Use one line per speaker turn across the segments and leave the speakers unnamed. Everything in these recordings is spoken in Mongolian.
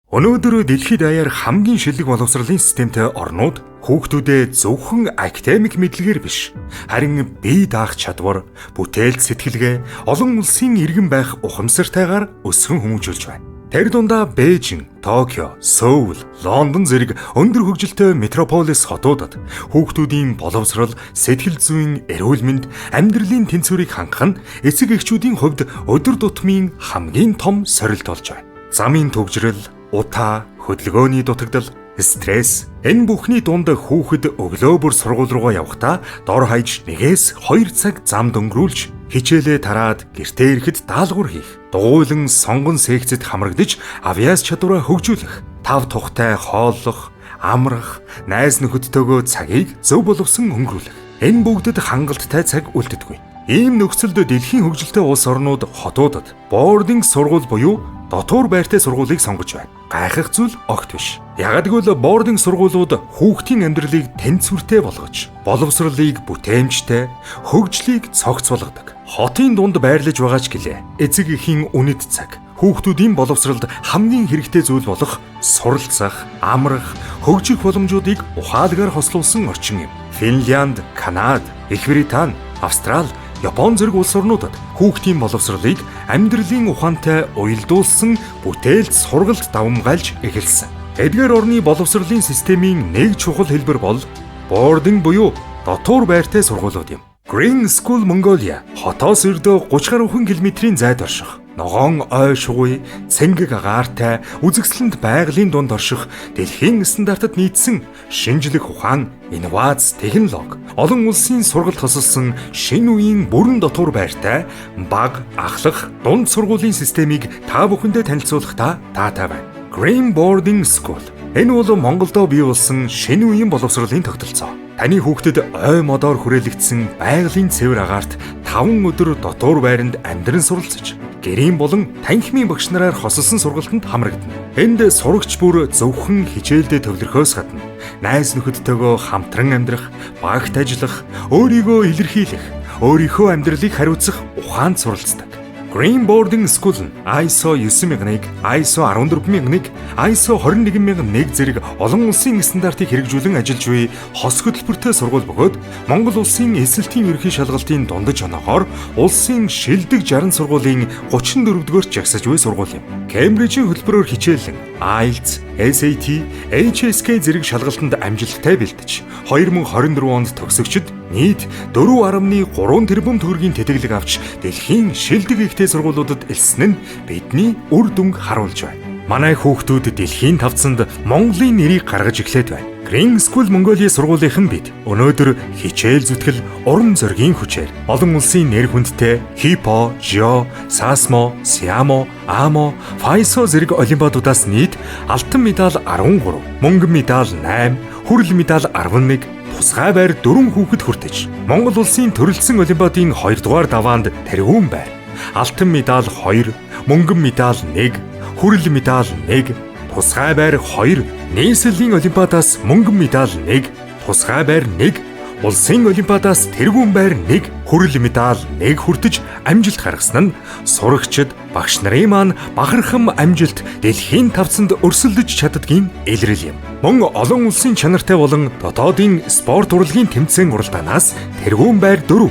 Өнөөдөр дэлхийд даяар хамгийн шилдэг боловсролын системтэй орнууд хүүхдүүдэд зөвхөн академик мэдлэгээр биш, харин бие даах чадвар, бүтээлч сэтгэлгээ, олон улсын иргэн байх ухамсартайгаар өсгөн хүмүүжүүлж байна. Тэр дундаа Бээжин, Токио, Сөүл, Лондон зэрэг өндөр хөгжилтэй метрополис хотуудад хүүхдүүдийн боловсрол, сэтгэл зүйн эрүүл мэнд, амьдралын тэнцвэрийг хангах нь эцэг эхчүүдийн хувьд өдөр тутмын хамгийн том сорилт болж байна. Замын төвжрэл, утаа, хөдөлгөөний дутагдал, стресс энэ бүхний дунд хүүхэд өглөө бүр сургууль руугаа явахдаа дор хаяж 1-2 цаг замд өнгөрүүлж хичээлээ тараад гэртээ ирэхэд даалгавар хийх, дугуйлан сонгон секцэд хамрагдаж авиас чадвараа хөгжүүлэх, тав тухтай хооллох, амрах, найз нөхөдтэйгөө цагийг зөв боловсон өнгөрүүлэх. Энэ бүгдэд хангалттай цаг үлддэггүй. Ийм нөхцөлд дэлхийн хөгжилтэй улс орнууд хотуудад боординг сургууль буюу дотуур байртай сургуулийг сонгож байна. Гайхах зүйл огт биш. Яагад гэвэл боординг сургуулиуд хүүхдийн амьдралыг тэнцвэртэй болгож, боловсролыг бүтээмжтэй, хөгжлийг цогц болгодог. Хотын дунд байрлаж байгаа ч гэлээ. Эцэг эхийн үнэт цаг. Хүүхдүүдийн боловсролд хамгийн хэрэгтэй зүйл болох суралцах, амрах, хөгжих боломжуудыг ухаалгаар хослуулсан орчин юм. Финлянд, Канада, Их Британи, Австрали, Япон зэрэг улс орнуудад хүүхдийн боловсролыг амьдралын ухаантай уялдуулсан бүтээлч сургалт давамгайлж эхэлсэн. Эдгээр орны боловсролын системийн нэг чухал хэлбэр бол боординг буюу дотуур байртай сургуулиуд юм. Green School Mongolia хотоос ердөө 30 гаруй км-ийн зайд орших, ногоон ой шугуй, цэнгэг агаартай, үзэгсэлэнд байгалийн дунд орших, дэлхийн стандартад нийцсэн шинжлэх ухаан, инновац, технологи, олон улсын сургалт тусалсан шинэ үеийн бүрэн дотуур байртай, бага, ахлах, дунд сургуулийн системийг та бүхэндээ танилцуулахдаа таатай байна. Green Boarding School. Энэ бол Монголдо бий болсон шинэ үеийн боловсролын тогтолцоо. Таны хүүхдэд ой модоор хүрээлэгдсэн байгалийн цэвэр агаарт 5 өдөр дотуур байранд амьдран суралцж, гэрийн болон танхимын багш нараар хосолсон сургалтанд хамрагдана. Энд сурагч бүр зөвхөн хичээлдээ төвлөрөхөөс гадна найз нөхөдтэйгөө хамтран амьдрах, багт ажиллах, өөрийгөө илэрхийлэх, өөрийнхөө амьдралыг хариуцах ухаанд суралцдаг. Green Boarding School нь ISO 9001, ISO 14001, ISO 21001 зэрэг олон улсын стандартыг хэрэгжүүлэн ажиллаж буй хос хөтөлбөртэй сургууль бөгөөд Монгол улсын эсэлтийн ерөнхий шалгалтын дундаж оноогоор улсын шилдэг 60 сургуулийн 34-р жагсаж буй сургууль юм. Кембрижийн хөтөлбөрөөр хичээлэн IELTS, SAT, HSK зэрэг шалгалтанд амжилттай бэлдэж 2024 онд төгсөгчд нийт 4.3 тэрбум төгрөгийн тэтгэлэг авч дэлхийн шилдэг ихтэй сургуулиудад элсэн нь бидний үр дүнг харуулж байна. Манай хүүхдүүд дэлхийн тавцанд Монголын нэрийг гаргаж эхлээд байна. Green School Mongolia сургуулийнхан бид өнөөдөр хичээл зүтгэл, урам зоригийн хүчээр олон улсын нэр хүндтэй Хипо, Жио, Сасмо, Сиамо, Амо, Файсо зэрэг олимпиадуудаас нийт алтан медаль 13, мөнгөн медаль 8, хүрэл медаль 11, тусгай байр 4 хүүхэд хүртэж Монгол улсын төрөлцсөн олимпиадын 2 дугаар даваанд тэргүүн байр, алтан медаль 2, мөнгөн медаль 1, хүрэл медаль 1, тусгай байр 2, нийслэлийн олимпиадаас мөнгөн медаль 1, тусгай байр 1, улсын олимпиадаас тэргүүн байр 1, хүрэл медаль 1 хүртэж амжилт гаргасан нь сурагчид, багш нарын маань бахархам амжилт дэлхийн тавцанд өрсөлдөж чаддгийн илрэл юм. Мөн олон улсын чанартай болон дотоодын спорт урлагийн тэмцээн уралдаанаас тэргүүн байр 4,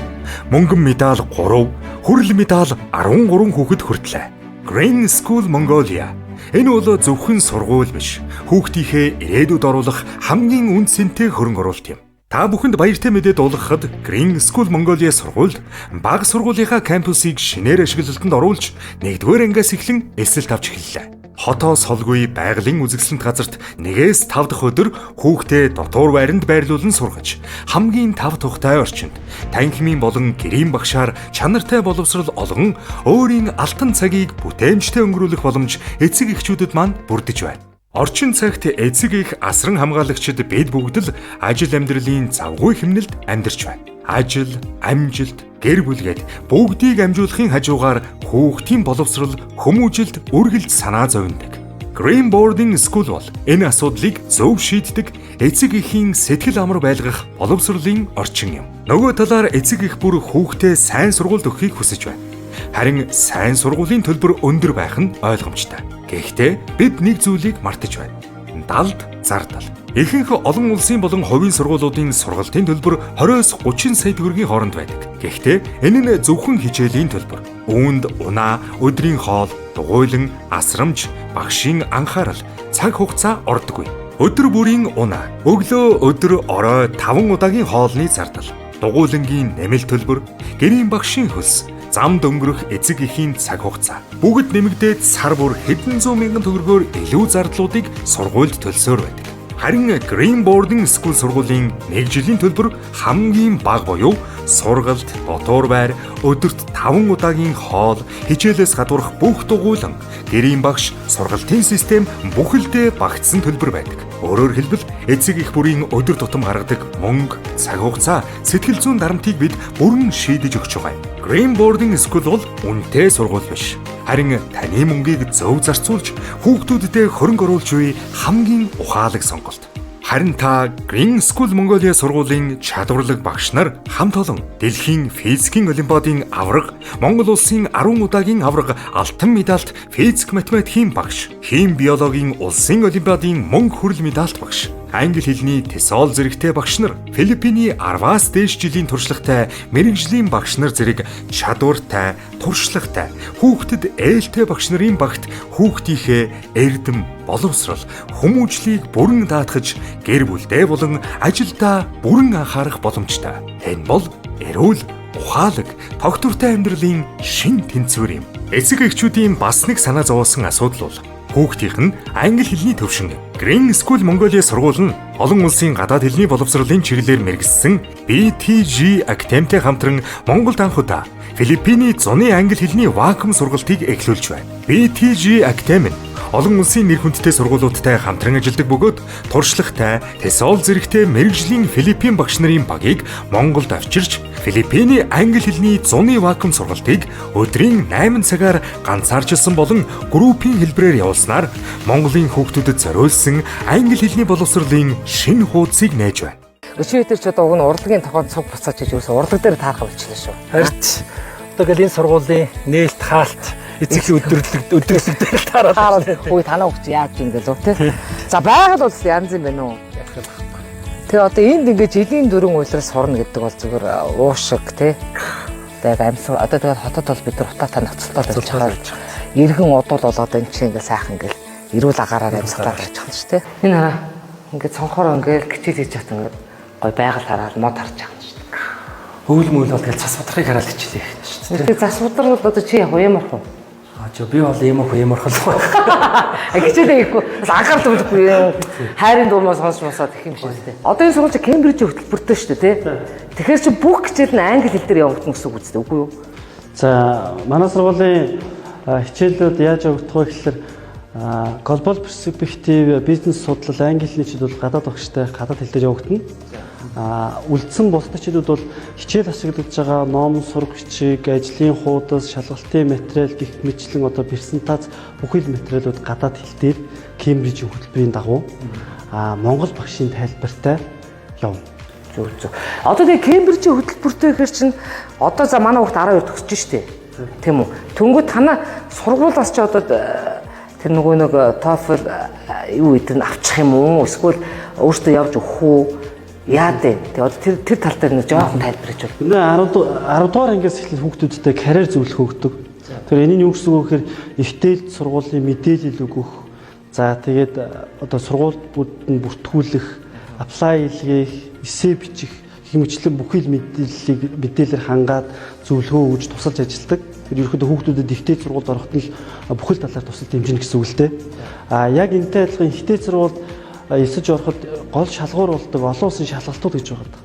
мөнгөн медаль 3, хүрэл медаль 13 хүүхэд хүртлээ. Green School Mongolia. Энэ бол зөвхөн сургууль биш, хүүхдийнхээ ирээдүйд оруулах хамгийн үн цэнтэй хөрөнгө оруулалт юм. Та бүхэнд баяртай мэдээ дуулгахад Green School Mongolia сургуульд бага сургуулийнхаа кампусыг шинээр ашиглалтанд оруулж 1-р ангиас эхлэн эсэлт авч эхэллээ. Хотоос холгүй байгалийн үзэсгэлэнт газарт 1-5 дахь өдөр хүүхдээ дотуур байранд байрлуулан сургаж, хамгийн тав тухтай орчинд танхимын болон гэрийн багшаар чанартай боловсрол олгон өөрийн алтан цагийг бүтээмжтэй өнгөрүүлэх боломж эцэг эхчүүдэд маань бүрдэж байна. Орчин цагт эцэг эх асран хамгаалагчид бид бүгд л ажил амьдралын завгүй хэмнэлд амьдарч байна. Ажил, амжилт, гэр бүлгээд бүгдийг амжуулахын хажуугаар хүүхдийн боловсрол, хүмүүжилд үргэлж санаа зовндог. Green Boarding School бол энэ асуудлыг зөв шийддэг, эцэг эхийн сэтгэл амар байлгах боловсролын орчин юм. Нөгөө талаар эцэг эх бүр хүүхдээ сайн сургуульд өгөхийг хүсэж байна. Харин сайн сургуулийн төлбөр өндөр байх нь ойлгомжтой. Гэхдээ бид нэг зүйлийг мартаж байна. Далд зардал. Ихэнх олон улсын болон хувийн сургуулиудын сургалтын төлбөр 20-30 сая төгрөгийн хооронд байдаг. Гэхдээ энэ нь зөвхөн хичээлийн төлбөр. Үүнд унаа, өдрийн хоол, дугуйлан, асрамж, багшийн анхаарал, цаг хугацаа ордоггүй. Өдөр бүрийн унаа, өглөө өдөр орой 5 удаагийн хоолны зардал, дугуйлангийн нэмэлт төлбөр, гэрийн багшийн хөлс, зам дөнгөрөх эцэг эхийн цаг хугацаа. Бүгд нэмэгдээд сар бүр хэдэн зуун мянган төгрөгөөр илүү зардлуудыг сургуульд төлсөөр байдаг. Харин Green Boarding School сургуулийн 1 жилийн төлбөр хамгийн бага буюу сургалт, дотор байр, өдөрт 5 удаагийн хоол, хичээлээс гадуурх бүх дугуйлан, гэрийн багш, сургалтын систем бүхэлдээ багтсан төлбөр байдаг. Өөрөөр хэлбэл эцэг эх бүрийн өдөр тутам гаргадаг мөнгө, цаг хугацаа, сэтгэл зүйн дарамтыг бид бүрэн шийдэж өгч байгаа юм. Green Boarding School бол үнэтэй сургууль биш. Харин таны мөнгийг зөв зарцуулж хүүхдүүдэд хөрөнгө оруулж буй хамгийн ухаалаг сонголт. Харин та Green School Mongolia сургуулийн чадварлаг багш нар хамт олон дэлхийн физикийн олимпиадын аварга, Монгол улсын 10 удаагийн аварга алтан медальт физик математикийн багш, хим биологийн улсын олимпиадын мөнгө хүрэл медальт багш, англи хэлний TESOL зэрэгтэй багш нар, Филиппиний 10-аас дээш жилийн туршлагатай мэрэгжлийн багш нар зэрэг чадвартай, туршлагатай, хүүхдэд ээлтэй багш нарын багт хүүхдийнхээ эрдэм, боловсрал, хүмүүжлийг бүрэн даатгаж гэр бүлдээ болон ажилдаа бүрэн анхаарах боломжтой. Энэ бол эрүүл, ухаалаг, тогтвортой амьдралын шин тэнцвэр юм. Эцэг эхчүүдийн бас нэг санаа зовоосон асуудал бол хүүхдийнх нь англи хэлний төвшин. Green School Mongolia сургууль нь олон улсын гадаад хэлний боловсролын чиглэлээр мэргэжсэн BTG Academy-тэй хамтран Монголд анх удаа Филиппиний зуны англи хэлний вакуум сургалтыг эхлүүлж байна. BTG Academy олон улсын нэр хүндтэй сургуулиудтай хамтран ажилладаг бөгөөд туршлагатай, TESOL зэрэгтэй мэрэгжлийн Филиппин багш нарын багийг Монголд авчирч Филиппиний англи хэлний зуны вакуум сургалтыг өдрийн 8 цагаар ганцаарчилсан болон группийн хэлбэрээр явуулснаар Монголын хүүхдүүдэд зориулсан англи хэлний боловсролын шинэ хуудсыг нээж байна.
Өчигдөр ч одоо уг нь урлагийн тохиолд цуг буцаач гэж юусэн урлаг дээр таарах болчихлоо шүү.
Харин одоо гэл энэ сургуулийн нээлт хаалт эцэг өдөрлөг дээр таараад
хөөе танаа хөгч яаж ингэж үү те. За байгаль бол янз юм байна уу. Тэгээ одоо энд ингэж эдийн дөрөн үйлрэл сурна гэдэг бол зүгээр уушиг те. Тэгээ амьсгал одоо тэгээ хотод бол бид нар утаа танилцалтай байж байгаа. Иргэн удуул болоод энэ чинь ингэ сайхан гэл эрүүл агаараар амьсгалаад байж байгаа шүү те. Энэ хараа ингэ цонхоор ингэ гिचэл хийж хат ингэ гой байгаль хараад мод харж байгаа шүү дээ.
Хөвөл мөл бол тэгэл цас бодрыг хараад хичээлээ шүү дээ.
Тэгээ зас бодрол бол одоо чи яг ямар хөө?
Би бол ямархал.
Хичээлээ хийхгүй. Бас анхаарал төвлөхгүй. Хайрын дуумаас сонсч масаад их юм шиг дээ. Одоо энэ сургууль чи Кембрижийн хөтөлбөртэй шүү дээ, тий. Тэгэхээр чи бүх хичээл нь англи хэл дээр явагдана гэсэн үг үстэй, үгүй юу?
За, манай сургуулийн хичээлүүд яаж явагдах вэ гэхээр Global Perspective бизнес судлал англи хэлний хичээл бол гадаад багштай гадаад хэл дээр явагдана. Үлдсэн бусад хичээлүүд бол хичээл ашиглаж байгаа ном, сураг бичиг, ажлын хуудас, шалгалтын материал гэх мэтлэн одоо презентац бүхэл материалууд гадаад хэл дээр Кембрижийн хөтөлбөрийн дагуу Монгол багшийн тайлбартай явна.
Зөв. Одоо тэгээ Кембрижийн хөтөлбөртэй гэхэр чинь одоо за манай хүүхд 12 төгсөж штэ. Тийм үү? Тэнгүүд танаа сургуулиас ч одоо тэр нөгөө нэг TOEFL юу гэдэг нь авчих юм уу? Эсвэл өөртөө явж өгөх үү? Яа дээ. Тэгээ тэр тал дээр нэг жоохон тайлбарч бол.
Энэ 10 дугаар ангиас эхлээд хүүхдүүдтэй карьер зөвлөх өгдөг. Тэгэхээр энэ нь юу гэсэн үг вэ гэхээр ихтэйл сургуулийн мэдээлэл өгөх. За тэгээд одоо сургуулиуд нь бүртгүүлэх, apply хийх, эссе бичих хэмжлэн бүхэл мэдээлэлээр хангаад зөвлөгөө өгж тусалж ажилладаг. Тэр ерөнхийдөө хүүхдүүдэд ихтэйл сургуульд ороход нь бүхэл талаар тусалж дэмжинэ гэсэн үг л дээ. Яг энэтэй адилхан ихтэйл сургуульд эсэж ороход гол шалгуур болдог олон улсын шалгалтууд гэж байгаа.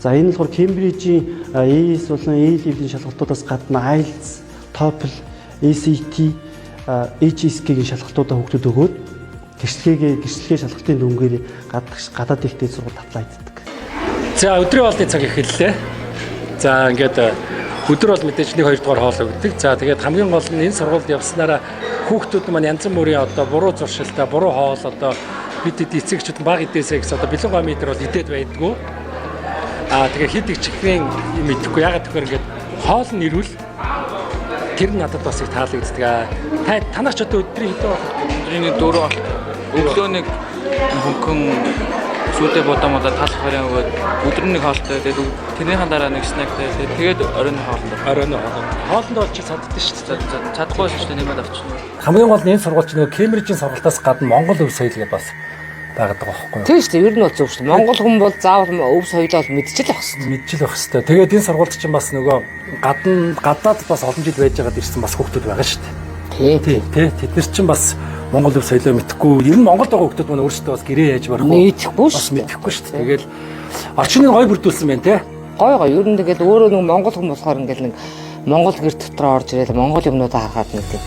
За энэ болохоор Кембрижийн AS болон A-level-ийн шалгалтуудаас гадна IELTS, TOEFL, ACT, HSK-гийн шалгалтуудаа хүүхдүүд өгөөд гэрчлэгээ шалгалтын дүнгээр гадаад ихтэй сургуульд apply хийдэг.
За өдрийн хоолны цаг эхэллээ. За ингээд өдөр бол мэдээж 1-2 дугаар хоол өгдөг. За тэгээд хамгийн гол нь энэ сургуульд явснараа хүүхдүүд маань янз бүрийн одоо буруу зуршилтай, буруу хоол одоо бид эцэгчүүд баг идээсэй гэсэн одоо бэлэн гомитер бол идээд байдгүй. Тэгээ хид их чихрийн мэдэхгүй ягаад тэгэхээр ингээд хоол нь ирүүл Тэр нь надад бас их таалагддаг. Танах ч одоо өдрийн хэдэн бол
өдрийн 4 бол өглөө нэг хөнгөн сүйдэ бодомодоо талах харин өгөөд өдөр нэг хоолтой тэгээд тэрнийхэн дараа нэг снэктэй тэгээд оройн хоолтой.
Хоолнд бол чи цаддсан шүү дээ.
Чадахгүй шүү дээ нэмээд авчихна.
Хамгийн гол нь энэ сургуульч нөгөө Кембрижийн сургалтаас гадна Монгол өв соёл гэдээ бас байгаад байгаа байхгүй юу?
Тийм шүү дээ. Ер нь бол зөв шүү дээ. Монгол хүн бол заавал өв соёлоо мэдчихэл байх хэрэгтэй.
Мэдчихэл байх хэрэгтэй. Тэгээд энэ сургуульч чинь бас нөгөө гадаад бас олон жил байж байгаад ирсэн бас хүүхдүүд байгаа шүү дээ. Тийм. Тэд нар чинь бас Монгол өв соёлоо мэдэхгүй. Ер нь Монголд байгаа хүүхдүүд маань өөрсдөө бас гэрээ яаж барах вэ?
Мэдэхгүй шүү.
Бас мэдэхгүй шүү дээ. Тэгэл орчныг гой бүрдүүлсэн байна те.
Гой. Ер нь тэгэл өөрөө нэг монгол хүн болохоор ингээл нэг монгол гэр дотроо орж ирээд монгол юмнуудаа харахад нэг тийм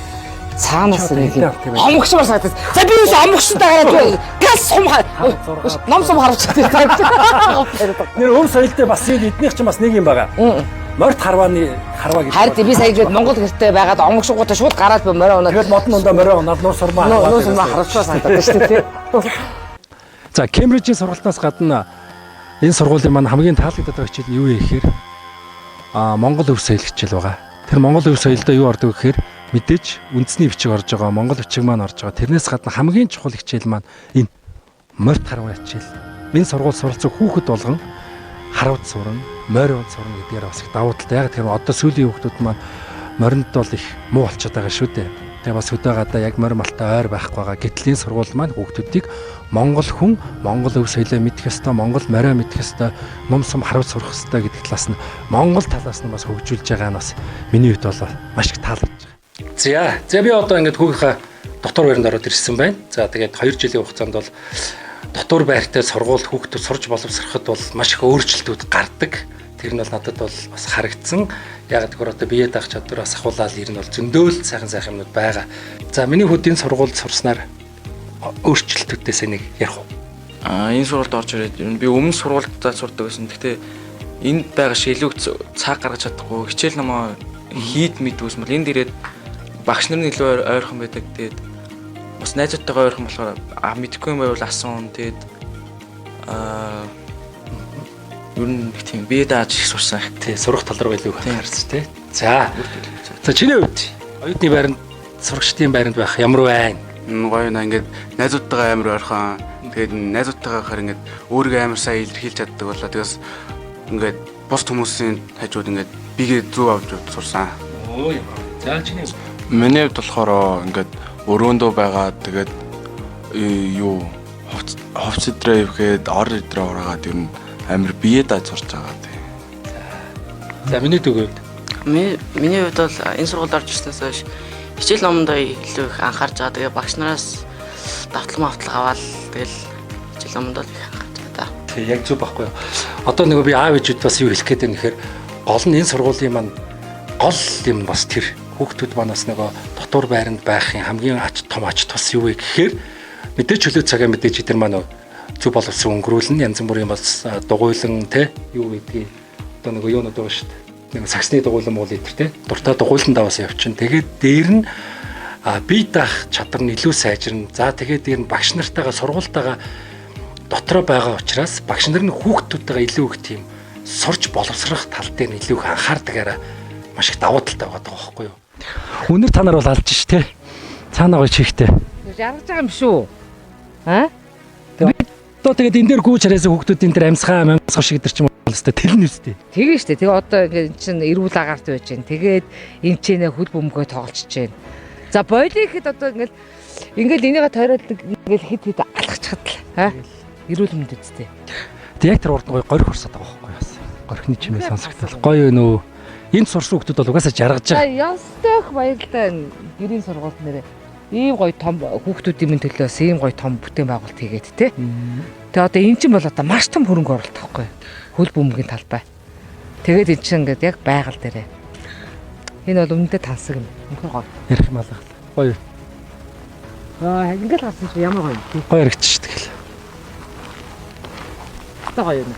цаанаас нэг омгшмар санагдав. За би юу омгштай гараад газ сум ном сум харж байгаа.
Нэр өв соёлтой бас эднийх чинь бас нэг юм байгаа. Морд харваа гэж.
Харин би сая гээд монгол гэртээ байгаад омгшгуудаа шууд гараад би морой унаад.
Тэгэл модон ундаа морой унаад нуус сурмаа.
Нуус сурмаа харагдсан санагдав шүү дээ.
За Кембрижийн сургалтаас гадна энэ сургуулийн маань хамгийн таалагддаг хичээл юу вэ гэхээр Монгол өв соёл хичээл байгаа. Тэр Монгол өв соёлдоо юу ордог гэхээр мэдээж үндэсний бичиг орж байгаа, Монгол бичиг маань орж байгаа. Тэрнээс гадна хамгийн чухал хичээл маань энэ морд харваа хичээл. Энэ сургууль суралцах хүүхэд болгон харавд сурна, морь сурна гэдгээр бас их давуу талтай. Яг тэгэхээр одоо сүүлийн хүүхдүүд маань моринд бол их муу болчиход байгаа шүү дээ. Тэгээ бас хөдөө гадаа яг морь малтай ойр байхгүй байгаа. Гэтэл энэ сургууль маань хүүхдүүдийг Монгол хүн, Монгол өв соёлоо мэдэх ёстой, Монгол морио мэдэх ёстой, ном сум харавд сурах ёстой гэдэг талаас нь Монгол талаас нь бас хөгжүүлж байгаа нь бас миний хувьд бол маш их таалагдж байгаа. За би одоо ингээд хүүхийнхээ дотор байранд ороод ирсэн байна. За тэгээд 2 жилийн хугацаанд бол дотор байртай сургууль хүүхдүүд сурж боловсроход бол маш их өөрчлөлтүүд гардаг. Тэр нь бол надад бол бас харагдсан. Яг тэгэхээр одоо бие даах чадвараас ахуулаад ирнэ бол зөндөөл сайхан юмнууд байгаа. За миний хөдийн сургуульд сурснаар өөрчлөлтүүдээс нэг ярих уу?
Энэ сургуульд орж ирээд би өмнө сургуульдаа сурдаг байсан. Гэхдээ энд байгаа шилүүг цаг гаргаж чадахгүй хичээл намаа хийд мэдвэсмэл энд ирээд багш нарын илүү ойрхон байдаг. Тэгээд бас найзуудтайгаа ойрхон болохоор мэдэхгүй юм байвал асуун. Тэгээд ер нь нэг тийм бие дааж их сурсан.
Тий, сурах тал руу илүү харсан тий. За чиний хувьд оюутны байранд сурагчдын байранд байх ямар байна?
Гоё наа ингээд найзуудтайгаа амар ойрхон. Тэгээд найзуудтайгаа хахаар ингээд өөрийгөө амар сайн илэрхийлж чаддаг болоо. Тэгээс ингээд бус хүмүүсийн хажууд ингээд бигээ зөв авч сурсан.
Оо юм. За чиний
миний хувьд болохоор ингээд өрөөндөө байгаа. Тэгээд юу ховц драйв гээд ор өдрөө ураагаад ер нь амар бие дааж сурч байгаа тий.
За миний төгөөд
миний хувьд бол энэ сургуульд орж ирснээс хойш хичээл номдоо илүү их анхаарч байгаа. Тэгээ багш нараас давталмаа аваад тэгэл хичээл номдоо их анхаарч байгаа.
Тэг яг зөв байхгүй юу? Одоо нөгөө би аав ээжүүд бас юу хэлэх гээд байна гэхээр гол нь энэ сургуулийн маань гол юм бас тэр хүүхдүүд манаас нөгөө дотор байранд байхын хамгийн том ач тус юу вэ гэхээр мэдээж чөлөө цагаа мэдээж эдгээр маань зөв боловсон өнгөрүүлнэ янз бүрийн бас дугуйлан те юу гэдгийг одоо нөгөө юунод байгаа шүү дээ. Нэг саксны дугуйлан муу литр те дуртай дугуйлан даваас явчихна. Тэгээд дээр нь бие даах чадвар нь илүү сайжирна. За тэгээд дээр нь багш нартайгаа сургуультайгаа дотроо байгаа учраас багш нар нь хүүхдүүдтэйгээ илүү их тийм сурч боловсрох тал дээр нь илүү их анхаардагаараа маш их давуу талтай байгаа байхгүй юу? Өнөр та нар бол алж ш те. Цаанаа гоё чихтэй.
Жаргаж байгаа юм шүү.
Тэгээд энэ дээр гүйж харьяасаа хүүхдүүд энэ дээр амьсгаа шиг дээр ч юм бол өстэй тэлнэ үстэй.
Тэгээ штэ. Тэгээ одоо ингээд чинь эрүүл агаарт байж гэн. Тэгээд энэ ч нэ хөл бөмбөгөө тоглолцож байна. За бойлихэд одоо ингээд энийгээ тойроод ингээд хэд алхачихад л эрүүл мэнд үстэй.
Тэг яг тэр урд гоё горих урсаад байгаа байхгүй юу? Горихны чимээ сонсогдол. Гоё нөө. Энд сурсан хүүхдүүд бол угаасаа жаргаж байгаа.
Ёстой их баярлалаа гэрийн сургуульд нэрээ. Ийм гоё том хүүхдүүдийн төлөөс ийм гоё том бүтээн байгуулалт хийгээд те. Тэгээ одоо эн чинь бол одоо маш том хөрөнгө оруулалт байхгүй юу? Хөл бөмбөгийн талбай. Тэгээд эн чинь ингээд яг байгаль дээрээ. Энэ бол өмнөдөө тансаг юм. Үнэхээр гоё.
Ярих малгал. Гоё.
Ингээд харсан чинь ямар гоё юм.
Гоё яригч шүү дээ.
Та гоё юм.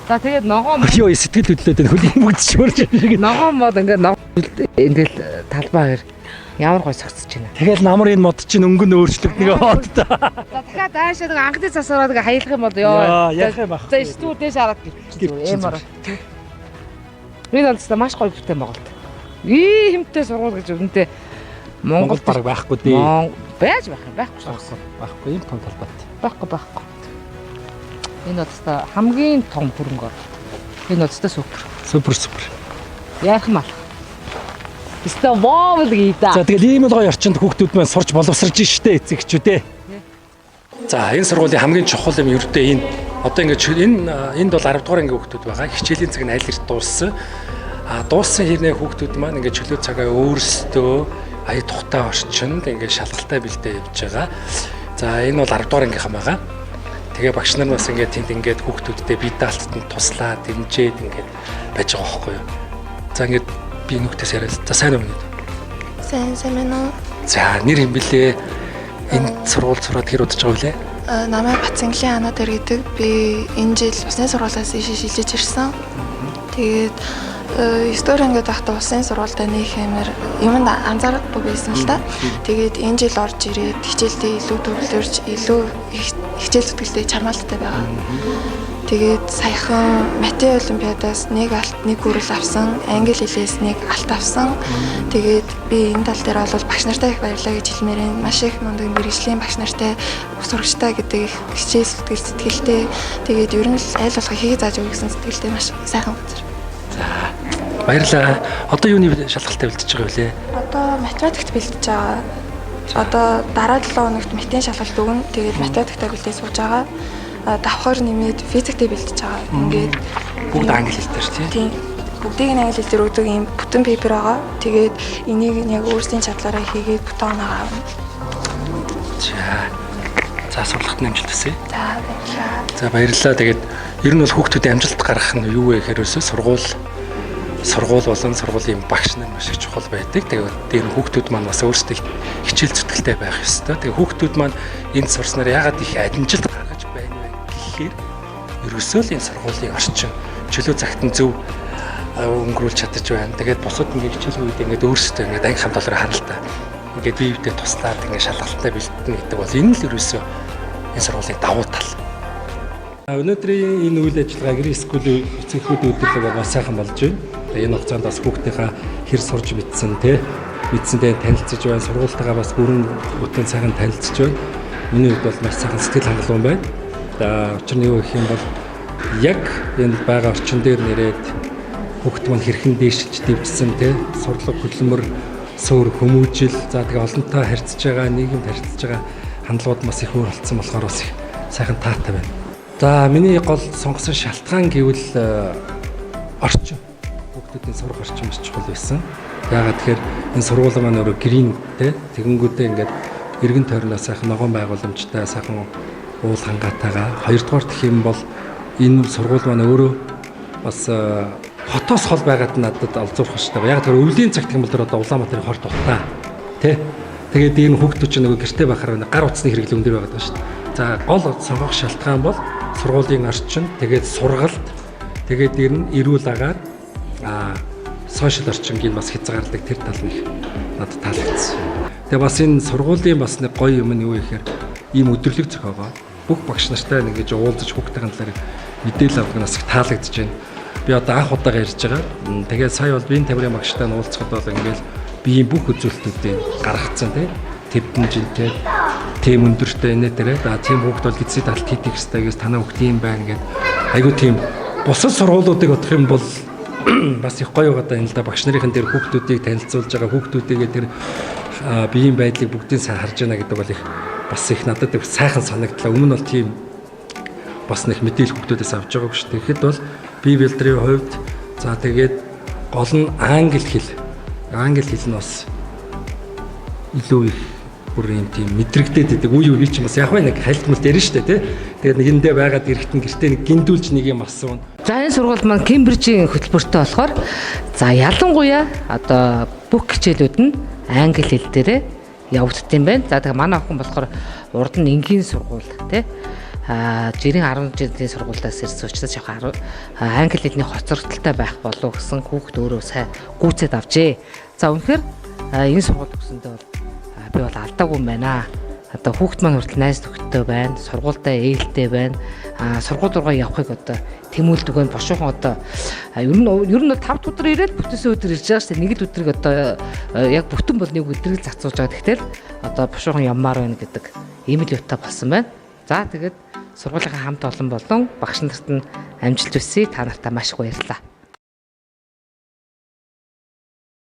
За тэгээд ногоон
ёо сэтгэл хөдлөөд энэ хөлийн бүгд чимэрч шиг.
Ногоон мод ингээд талбайгаар ямар гоё сагцж байна.
Тэгэл намрын мод чинь өнгө нь өөрчлөгд нэг хот та.
За дахиад аашаа нэг анхны цасаараа нэг хаялах юм бол ёо.
Яах юм бах.
За стүү дээш хараад гэрчээ. Эмэр. Энэ бол маш гоё бүтээн байгуулалт. Иймтэй сургууль гэж үнэндээ
Монгол
Монголд
баг байхгүй дээ.
байж байх юм байхгүй шүү.
Байхгүй юм том талбайт.
Байхгүй. Энэ одоостой хамгийн том хөрөнгө. Энэ одоостой супер.
Супер.
Яах юм бол. Өстө воо гэдэг.
За тэгэл ийм л гоё орчинд хүүхдүүд маань сурч боловсрж штэ эцэгчүүдээ. За энэ сургуулийн хамгийн чухал юм ердөө энэ. Одоо ингэж энд бол 10 дугаар ангийн хүүхдүүд байгаа. Хичээлийн цаг нь аль эрт дууссан. Дууссан хэрнээ хүүхдүүд маань ингээд чөлөө цагаа өөрсдөө ая тухтай орчинд ингээд шалгалтай бэлдээ явж байгаа. За энэ бол 10 дугаар ангийнхан байгаа. Тэгээ багш нар бас ингээд тэнд ингээд хүүхдүүдтэй бие даалтанд туслаад дэмжээд ингээд байж байгаа байхгүй юу. За ингээд би нүгтээс яриад. За сайн уу?
Сайн байна уу?
За нэр юм блэ? Энэ сургууль сураад хэр удаж байгаа вэ?
Намайг Бацангийн Анадэр гэдэг. Би энэ жил усны сургуулиас шилжиж ирсэн. Тэгээд истори ингээд байхдаа улсын сургуультай нэг хэмээр юмд анзаарахгүй байсан л да. Тэгээд энэ жил орж ирээд хичээлдээ илүү төвлөрж, илүү хичээл зүтгэлтэй чармаалттай байгаа. Тэгээд саяхан математик олимпиадаас нэг алт, нэг хүрэл авсан, англи хэлээс нэг алт авсан. Тэгээд би энэ тал дээр бол багш нартай их баярлалаа гэж хэлмээр байна. Маш их мундаг мэргэжлийн багш нартай, сурагчтай гэдэг их хичээл сэтгэлтэй. Тэгээд ер нь аль болох хийгээ зааж өгөх гэсэн сэтгэлтэй маш сайхан үзэр.
За баярлалаа. Одоо юуны шалгалтад бэлдэж байгаа вэ?
Одоо математикт бэлдэж байгаа. Одоо дараа 7 хоногт математикийн шалгалт өгнө. Тэгээд математиктаа бэлдээ сууж байгаа. Давхар нэмээд физиктэй бэлдэж байгаа. Ингээд
бүгд англи хэлтэй шүү дээ.
Тийм. Бүгдийг нь англи хэлээр өгдөг юм бүтэн пейпер байгаа. Тэгээд энийг яг өөрсдийн чадлаараа хийгээд бүтэн оноо авна.
За сургалтын амжилт хүсье.
За баярлалаа.
За баярлалаа. Тэгээд ер нь бол хүүхдүүдийн амжилт гаргах нь юу вэ гэхээр surгууль болон сургуулийн багш нар маш их чухал байдаг. Тэгээд дээр хүүхдүүд маань бас өөрсдөө хичээл зүтгэлтэй байх ёстой. Тэгээд хүүхдүүд маань энд сурснаар ягаад их амжилт гаргаж байна вэ гэхээр ерөөсөө л энэ сургуулийн орчин чөлөө цагт нь зөв өнгөрүүлж чадчих байна. Тэгээд бусад ингээд хичээлийн үед ингээд өөрсдөө ингээд анги хамт олоор харалтаа. Ингээд бие биедээ туслаад ингээд шалгалттай бэлдэнэ гэдэг бол энэ л ерөөсөө энэ сургуулийн давуу тал. Өнөөдрийн энэ үйл ажиллагаа Агри скулийн эцэгхүүд өдөрлөг бас сайхан болж байна. Энэ хугацаанд бас хүүхдийнхаа хэр сурж мэдсэндээ танилцж байна. Сургуультайгаа бас бүрэн бүтэн сайхан танилцж байна. Миний хувьд бол маш сайхан сэтгэл хангалуун байна. Учир нь юу гэх юм бол яг энэ байгаа орчин дээр нэрээд хүүхд маань хэрхэн дээшиж дэвжсэн сурлаг хөдөлмөр суур хүмүүжил за тэгээ олонтой харьцаж байгаа нийгэмд харьцаж байгаа хандлагууд бас их өөр болцсон болохоор бас их сайхан таатай байна. За миний гол сонгосон шалтгаан гэвэл орчин хүүхдүүдийн сурах орчин маш чухал байсан. Яагаад тэгэхээр энэ сургууль маань өөрөө гринтэй тэгэнгүүтээ ингээд эргэн тойрноо сайхан ногоон байгууламжтай сайхан уул хангаатайгаа хоёрдугаар гэх юм бол энэ сургууль маань өөрөө бас хотоос хол байгаад надад олзуурах хэрэгтэй. Яг тэр өвлийн цагт юм бол тэр одоо Улаанбаатарын хорт утаа тий. Тэгээд энэ хүүхдүүд чинь нөгөө гэртээ байхаар гар утасны хэрэглээ өндөр байгаад байна шүү дээ. За гол сонгох шалтгаан бол сургуулийн орчин, тэгээд сургалт, тэгээд ер нь эрүүл агаар сошиал орчингийн бас хязгаарладаг тэр тал нь надад таалагдсан. Тэгээ бас энэ сургуулийн бас нэг гоё юм нь юу гэхээр ийм өдөрлөг зохиогоо бүх багш нартай ингэж уулзаж хүүхдийн талаар мэдээлэл авах нь бас их таалагдж байна. Би одоо анх удаага ярьж байгаа. Тэгээд сая бол биеийн тамирын багштай нь уулзахад бол ингээл биеийн бүх үзүүлэлтүүдийг гаргацсан тэвдэнжинтэй тийм өндөртэй нэ тэрэ тийм хүүхд бол гидсэд алт хийх хэрэгтэй гэж танаа хүүхд юм байна гэд айгуу тийм бусад сургуулиудыг бодох юм бол бас их гоё байгаа энэ л да багш нарын дээр хүүхдүүдийг танилцуулж байгаа хүүхдүүдийгээ тэр биеийн байдлыг бүгдийг сайн харж байна гэдэг бол их бас их надад их сайхан санагдлаа. Өмнө нь бол тийм бас нэг мэдээлэл хүүхдүүдээс авч байгаагүй шүү дээ. Тэгэхэд бол бие билдрийн хувьд за тэгээд гол нь англи хэл. Англи хэл нь бас илүү их бүр юм тийм мэдрэгдээд байдаг. Үе үе чи бас яг нэг хайлтмал дээр нь шүү дээ тий. Тэгээд нэг эндээ байгаад ирэхтэн гэртээ нэг гиндүүлж нэг юм асуун.
За энэ сургууль маань Кембрижийн хөтөлбөртэй болохоор за ялангуяа одоо бүх хичээлүүд нь англи хэл дээрээ явагддаг юм байна. За тэгээ манай охин болохоор урд нь энгийн сургууль тий. Жирийн 10 жилийн сургуулиас ирсэн учраас яг англи хэлний хоцрогдолтой байх болов гэсэн хүүхд өөрөө сайн гүйцэд авчээ. За үнэхээр энэ сургууль төгсөндөө бол би бол алдаагүй юм байна. Одоо хүүхд маань хүртэл найз нөхдөдтэй байна, сургуультай ээлтэй байна. сургууль руугаа явахыг одоо тэмүүлдэг байна. Бошоохон одоо ер нь 5 өдөр ирээд бүтээсэн өдөр ирж байгаа шүү дээ. Нэг л өдрийг одоо яг бүтэн бол нэг өдрийг л зацуулж байгаа. Тэгтэл одоо бошоохон явмаар байна гэдэг ийм л юутай болсон байна. За тэгээд сургуулийнхаа хамт олон багш нарт нь амжилт хүсье. Та нартай маш их баярлалаа.